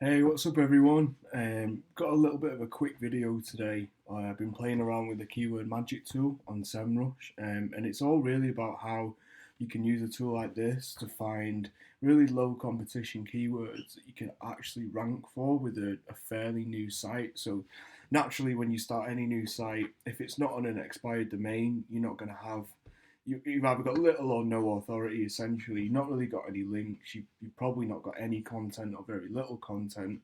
Hey, what's up, everyone? Got a little bit of a quick video today. I've been playing around with the keyword magic tool on SEMrush, and it's all really about how you can use a tool like this to find really low competition keywords that you can actually rank for with a fairly new site. So, naturally, when you start any new site, if it's not on an expired domain, you're not going to have you've either got little or no authority. Essentially, you've not really got any links. You've probably not got any content or very little content.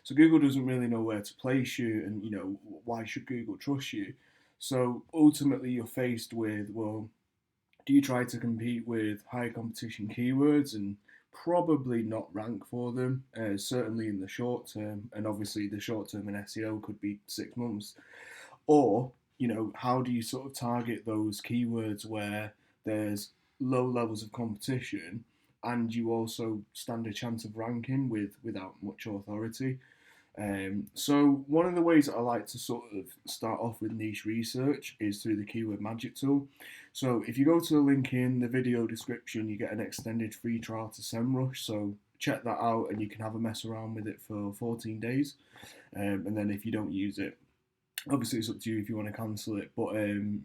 So Google doesn't really know where to place you, and why should Google trust you? So ultimately, you're faced with, well, do you try to compete with high competition keywords and probably not rank for them, certainly in the short term, and obviously the short term in SEO could be 6 months, or, how do you sort of target those keywords where there's low levels of competition and you also stand a chance of ranking without much authority? So one of the ways that I like to sort of start off with niche research is through the keyword magic tool. So if you go to the link in the video description, you get an extended free trial to SEMrush. So check that out and you can have a mess around with it for 14 days. And then if you don't use it, obviously it's up to you if you want to cancel it, but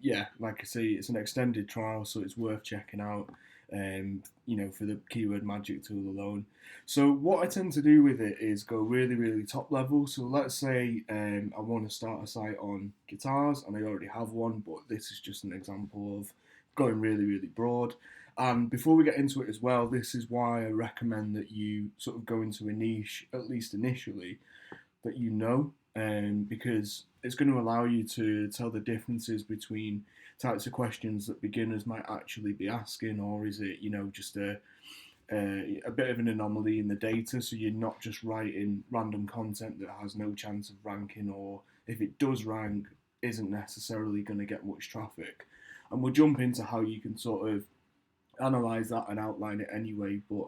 yeah, like I say, it's an extended trial, so it's worth checking out, for the keyword magic tool alone. So what I tend to do with it is go really, really top level. So let's say I want to start a site on guitars and I already have one, but this is just an example of going really, really broad. And before we get into it as well, this is why I recommend that you sort of go into a niche, at least initially, that because it's going to allow you to tell the differences between types of questions that beginners might actually be asking, or is it, just a bit of an anomaly in the data, so you're not just writing random content that has no chance of ranking, or if it does rank, isn't necessarily going to get much traffic. And we'll jump into how you can sort of analyze that and outline it anyway. But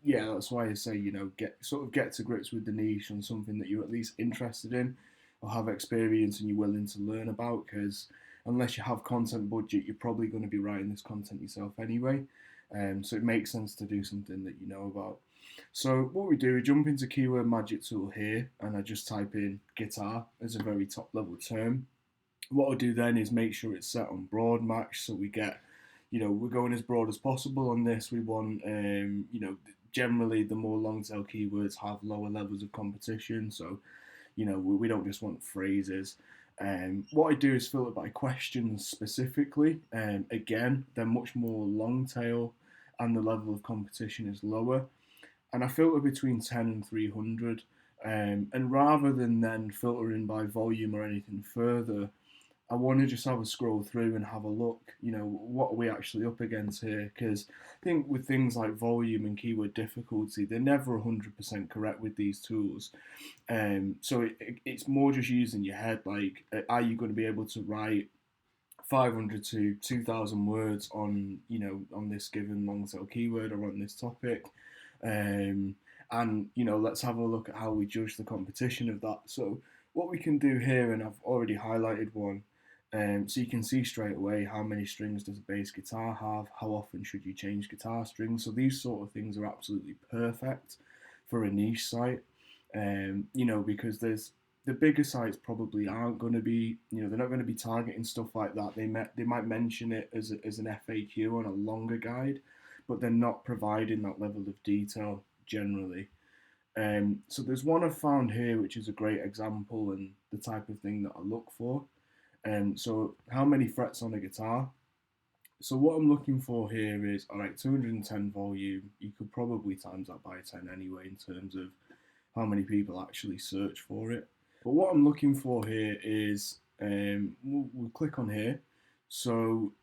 yeah, that's why I say, get to grips with the niche on something that you're at least interested in or have experience and you're willing to learn about. Because unless you have content budget, you're probably going to be writing this content yourself anyway. So it makes sense to do something that you know about. So what we do, we jump into keyword magic tool here, and I just type in guitar as a very top level term. What I'll do then is make sure it's set on broad match, so we get, we're going as broad as possible on this. We want, generally the more long tail keywords have lower levels of competition, so we don't just want phrases. What I do is filter by questions specifically. Again, they're much more long tail, and the level of competition is lower. And I filter between 10 and 300. And rather than then filtering by volume or anything further, I want to just have a scroll through and have a look, what are we actually up against here? Because I think with things like volume and keyword difficulty, they're never 100% correct with these tools. So it's more just using your head. Like, are you going to be able to write 500 to 2,000 words on, on this given long tail keyword or on this topic? And, let's have a look at how we judge the competition of that. So what we can do here, and I've already highlighted one, so you can see straight away how many strings does a bass guitar have, how often should you change guitar strings. So these sort of things are absolutely perfect for a niche site, because the bigger sites probably aren't going to be, they're not going to be targeting stuff like that. They might mention it as an FAQ on a longer guide, but they're not providing that level of detail generally. So there's one I've found here which is a great example and the type of thing that I look for. So how many frets on a guitar? So what I'm looking for here is, all right, 210 volume. You could probably times that by 10 anyway in terms of how many people actually search for it. But what I'm looking for here is, we'll click on here. So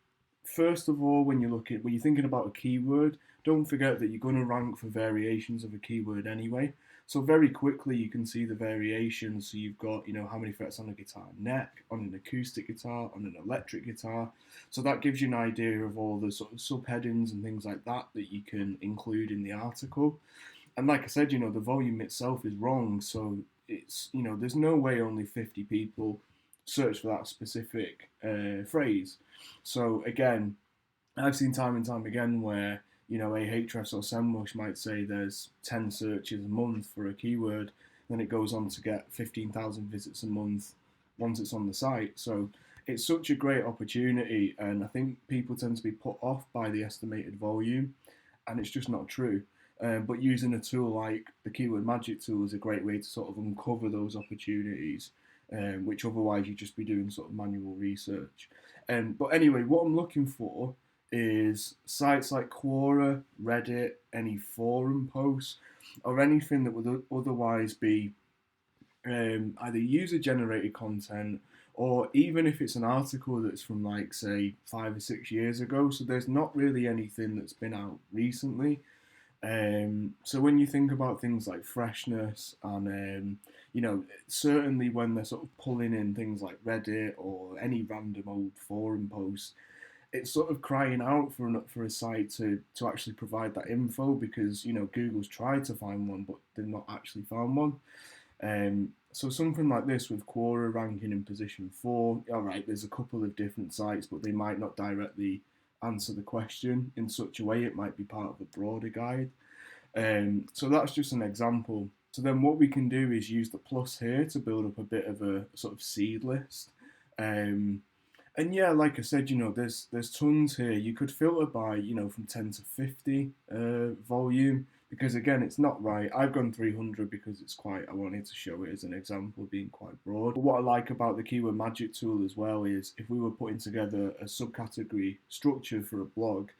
first of all, when you're thinking about a keyword, don't forget that you're going to rank for variations of a keyword anyway. So very quickly you can see the variations. So you've got, how many frets on a guitar neck, on an acoustic guitar, on an electric guitar. So that gives you an idea of all the sort of subheadings and things like that that you can include in the article. And like I said, the volume itself is wrong. So it's, there's no way only 50 people search for that specific phrase. So again, I've seen time and time again where you know, Ahrefs or SEMrush might say there's 10 searches a month for a keyword, then it goes on to get 15,000 visits a month once it's on the site. So it's such a great opportunity, and I think people tend to be put off by the estimated volume, and it's just not true. But using a tool like the Keyword Magic tool is a great way to sort of uncover those opportunities, which otherwise you'd just be doing sort of manual research. But anyway, what I'm looking for is sites like Quora, Reddit, any forum posts, or anything that would otherwise be either user-generated content, or even if it's an article that's from, like, say 5 or 6 years ago. So there's not really anything that's been out recently. So when you think about things like freshness and, you know, certainly when they're sort of pulling in things like Reddit or any random old forum posts, it's sort of crying out for a site to actually provide that info, because, you know, Google's tried to find one, but they've not actually found one. So something like this with Quora ranking in position 4, all right, there's a couple of different sites, but they might not directly answer the question in such a way. It might be part of a broader guide. So that's just an example. So then what we can do is use the plus here to build up a bit of a sort of seed list. And yeah, like I said, you know, there's tons here. You could filter by, you know, from 10 to 50 volume, because again, it's not right. I've gone 300 because it's quite, I wanted to show it as an example of being quite broad. But what I like about the Keyword Magic tool as well is if we were putting together a subcategory structure for a blog,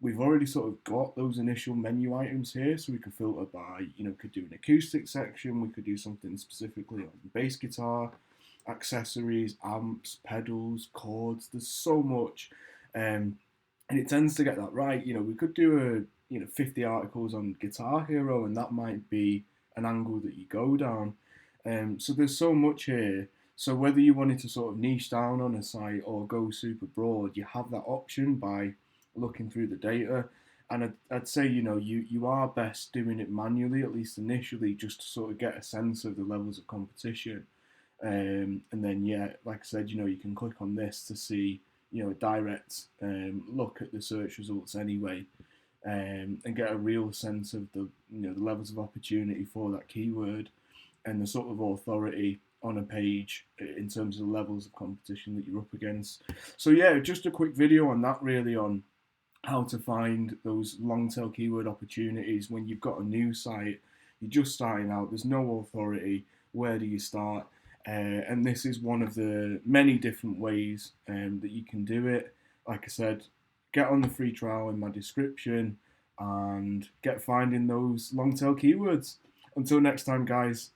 we've already sort of got those initial menu items here, so we could filter by, you know, could do an acoustic section, we could do something specifically on bass guitar, accessories, amps, pedals, chords. There's so much, and it tends to get that right. You know, we could do 50 articles on Guitar Hero, and that might be an angle that you go down. So there's so much here. So whether you wanted to sort of niche down on a site or go super broad, you have that option by looking through the data. And I'd say, you know, you are best doing it manually, at least initially, just to sort of get a sense of the levels of competition. And then, yeah, like I said, you know, you can click on this to see, you know, a direct look at the search results anyway, and get a real sense of the, you know, the levels of opportunity for that keyword and the sort of authority on a page in terms of the levels of competition that you're up against. So yeah, just a quick video on that, really, on how to find those long tail keyword opportunities when you've got a new site, you're just starting out, there's no authority. Where do you start? And this is one of the many different ways that you can do it. Like I said, get on the free trial in my description and get finding those long tail keywords. Until next time, guys.